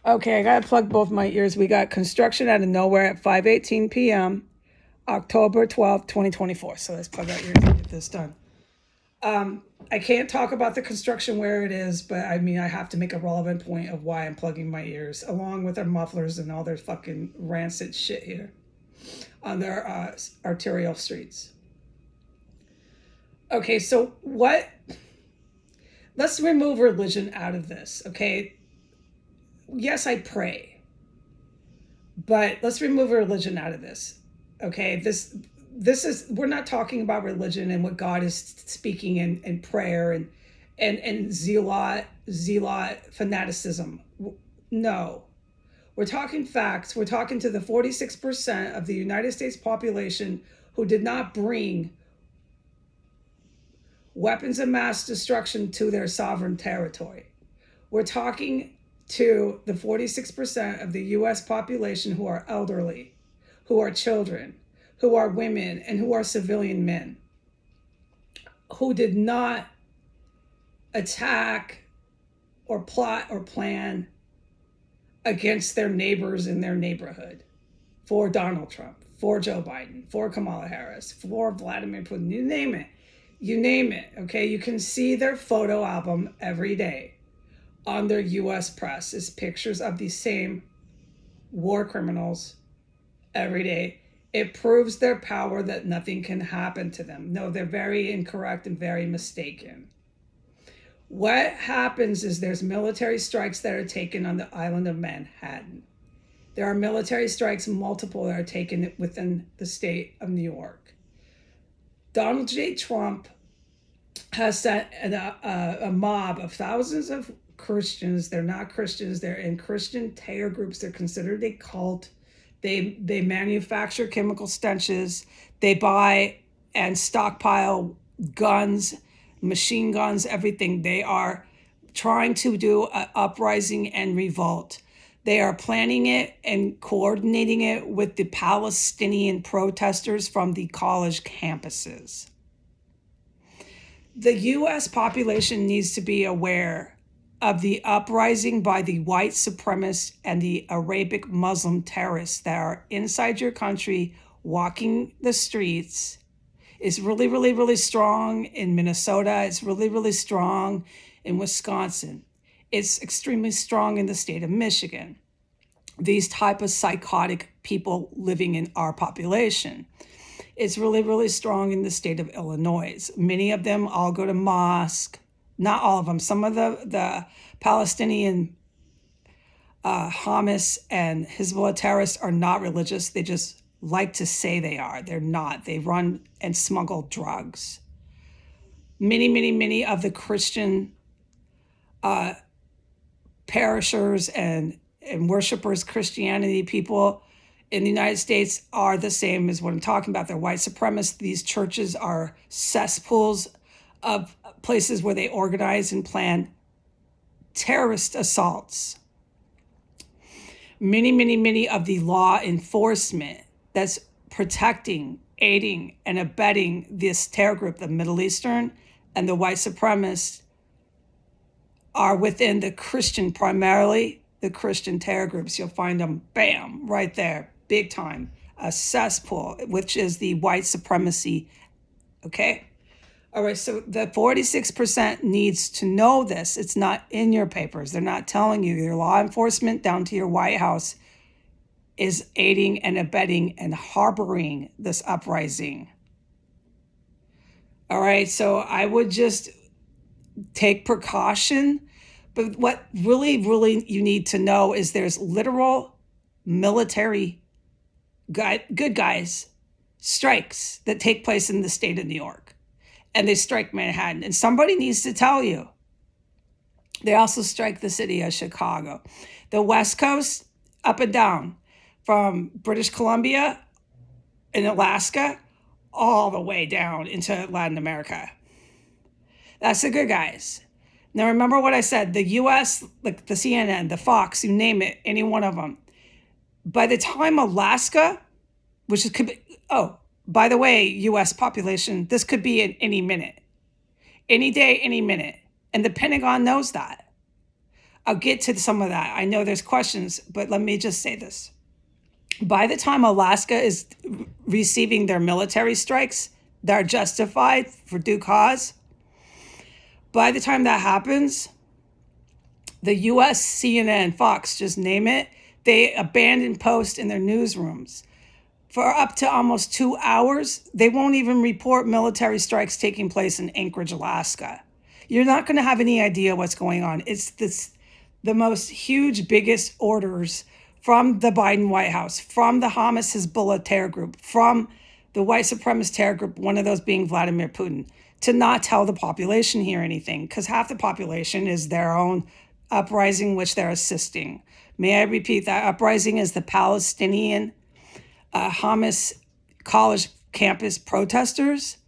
Okay, I gotta plug both my ears. We got construction out of nowhere at 5:18 p.m. October 12th, 2024. So let's plug our ears and get this done. I can't talk about the construction where it is, but I mean, I have to make a relevant point of why I'm plugging my ears, along with their mufflers and all their fucking rancid shit here on their arterial streets. Okay, so what? Let's remove religion out of this, okay? Yes, I pray, but let's remove religion out of this, okay? This is, we're not talking about religion and what God is speaking in prayer and zealot fanaticism. No, we're talking facts. We're talking to the 46% of the United States population who did not bring weapons of mass destruction to their sovereign territory. We're talking to the 46% of the US population who are elderly, who are children, who are women, and who are civilian men, who did not attack or plot or plan against their neighbors in their neighborhood for Donald Trump, for Joe Biden, for Kamala Harris, for Vladimir Putin, you name it. You name it, okay? You can see their photo album every day on their US press is pictures of these same war criminals every day. It proves their power that nothing can happen to them. No, they're very incorrect and very mistaken. What happens is there's military strikes that are taken on the island of Manhattan. There are military strikes, multiple, that are taken within the state of New York. Donald J. Trump has sent a mob of thousands of Christians. They're not Christians. They're in Christian terror groups. They're considered a cult. They manufacture chemical stenches. They buy and stockpile guns, machine guns, everything. They are trying to do an uprising and revolt. They are planning it and coordinating it with the Palestinian protesters from the college campuses. The US population needs to be aware of the uprising by the white supremacists and the Arabic Muslim terrorists that are inside your country walking the streets. It's really, really, really strong in Minnesota. It's really, really strong in Wisconsin. It's extremely strong in the state of Michigan. These type of psychotic people living in our population. It's really, really strong in the state of Illinois. Many of them all go to mosque. Not all of them. Some of the Palestinian Hamas and Hezbollah terrorists are not religious. They just like to say they are. They're not. They run and smuggle drugs. Many, many, many of the Christian perishers and worshipers, Christianity people in the United States are the same as what I'm talking about. They're white supremacists. These churches are cesspools of places where they organize and plan terrorist assaults. Many, many, many of the law enforcement that's protecting, aiding, and abetting this terror group, the Middle Eastern and the white supremacists, are within the Christian, primarily the Christian terror groups. You'll find them, bam, right there, big time. A cesspool, which is the white supremacy, okay? All right, so the 46% needs to know this. It's not in your papers. They're not telling you. Your law enforcement down to your White House is aiding and abetting and harboring this uprising. All right, so I would just take precaution. But what really, really you need to know is there's literal military good guys strikes that take place in the state of New York. And they strike Manhattan. And somebody needs to tell you. They also strike the city of Chicago. The West Coast, up and down, from British Columbia and Alaska, all the way down into Latin America. That's the good guys. Now remember what I said, the US, like the CNN, the Fox, you name it, any one of them. By the time Alaska, which could be, oh, by the way, US population, this could be in any minute, any day, any minute. And the Pentagon knows that. I'll get to some of that. I know there's questions, but let me just say this. By the time Alaska is receiving their military strikes that are justified for due cause, by the time that happens, the US, CNN, Fox, just name it, they abandon post in their newsrooms. For up to almost 2 hours, they won't even report military strikes taking place in Anchorage, Alaska. You're not going to have any idea what's going on. It's the most huge, biggest orders from the Biden White House, from the Hamas Hezbollah terror group, from the white supremacist terror group, one of those being Vladimir Putin, to not tell the population here anything, because half the population is their own uprising, which they're assisting. May I repeat that? Uprising is the Palestinian Hamas college campus protesters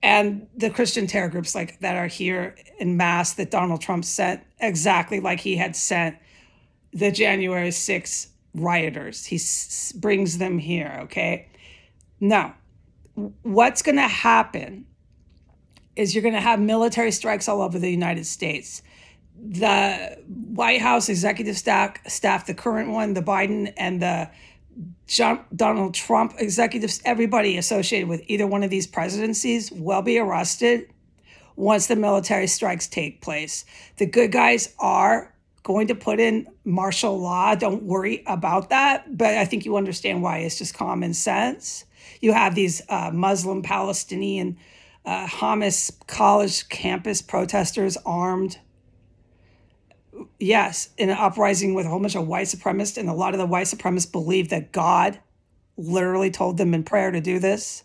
and the Christian terror groups like that are here in mass that Donald Trump sent, exactly like he had sent the January 6th rioters. He brings them here, okay? Now, what's going to happen is you're going to have military strikes all over the United States. The White House executive staff, the current one, the Biden and the Donald Trump executives, everybody associated with either one of these presidencies will be arrested once the military strikes take place. The good guys are going to put in martial law. Don't worry about that. But I think you understand why. It's just common sense. You have these Muslim Palestinian Hamas college campus protesters armed. Yes, in an uprising with a whole bunch of white supremacists, and a lot of the white supremacists believe that God literally told them in prayer to do this.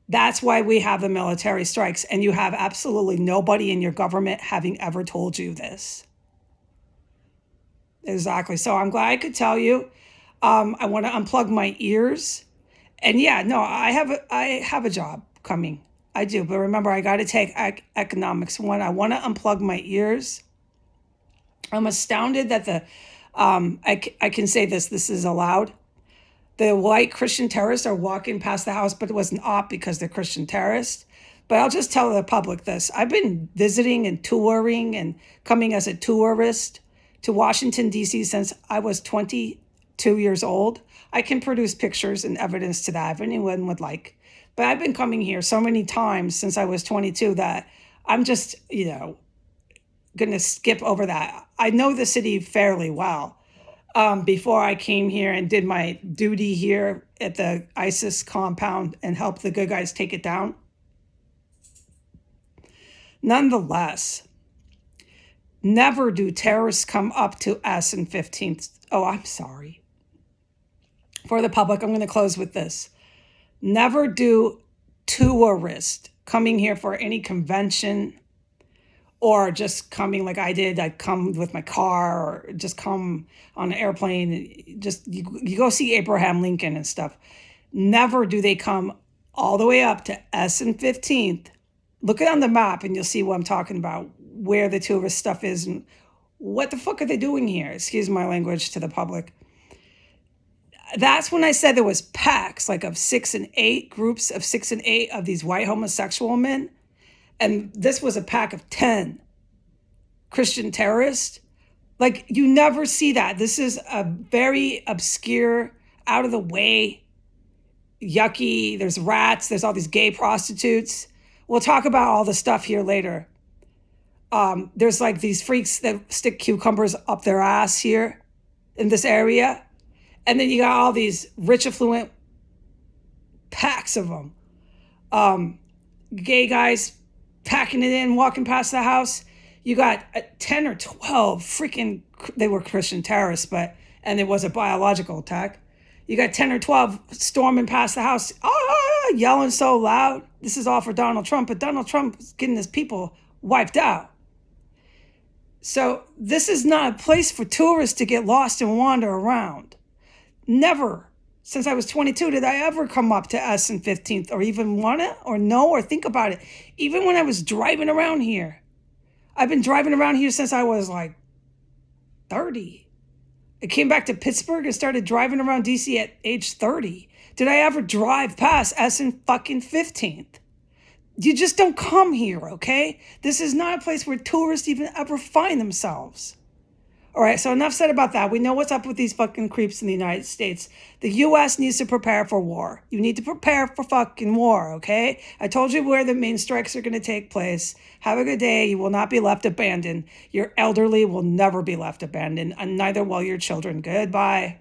That's why we have the military strikes, and you have absolutely nobody in your government having ever told you this. Exactly. So I'm glad I could tell you. I want to unplug my ears. And yeah, no, I have a job coming. I do. But remember, I got to take economics 1. I want to unplug my ears. I'm astounded that I can say this is allowed. The white Christian terrorists are walking past the house, but it was an op because they're Christian terrorists. But I'll just tell the public this. I've been visiting and touring and coming as a tourist to Washington, D.C. since I was 22 years old. I can produce pictures and evidence to that if anyone would like. But I've been coming here so many times since I was 22 that I'm just, going to skip over that. I know the city fairly well. Before I came here and did my duty here at the ISIS compound and helped the good guys take it down. Nonetheless, never do terrorists come up to us in 15th. Oh, I'm sorry. For the public, I'm going to close with this. Never do tourists coming here for any convention or just coming like I did. I come with my car or just come on an airplane. Just you go see Abraham Lincoln and stuff. Never do they come all the way up to S and 15th. Look it on the map and you'll see what I'm talking about, where the tourist stuff is and what the fuck are they doing here? Excuse my language to the public. That's when I said there was packs like of 6 and 8, groups of 6 and 8 of these white homosexual men. And this was a pack of 10 Christian terrorists. Like, you never see that. This is a very obscure, out of the way, yucky. There's rats. There's all these gay prostitutes. We'll talk about all the stuff here later. There's like these freaks that stick cucumbers up their ass here in this area. And then you got all these rich, affluent packs of them. Gay guys packing it in, walking past the house. You got 10 or 12 freaking, they were Christian terrorists, and it was a biological attack. You got 10 or 12 storming past the house, yelling so loud. This is all for Donald Trump, but Donald Trump is getting his people wiped out. So this is not a place for tourists to get lost and wander around. Never, since I was 22, did I ever come up to S and 15th or even want to or know or think about it. Even when I was driving around here. I've been driving around here since I was like 30. I came back to Pittsburgh and started driving around DC at age 30. Did I ever drive past S and fucking 15th? You just don't come here, okay? This is not a place where tourists even ever find themselves. All right, so enough said about that. We know what's up with these fucking creeps in the United States. The U.S. needs to prepare for war. You need to prepare for fucking war, okay? I told you where the main strikes are going to take place. Have a good day. You will not be left abandoned. Your elderly will never be left abandoned, and neither will your children. Goodbye.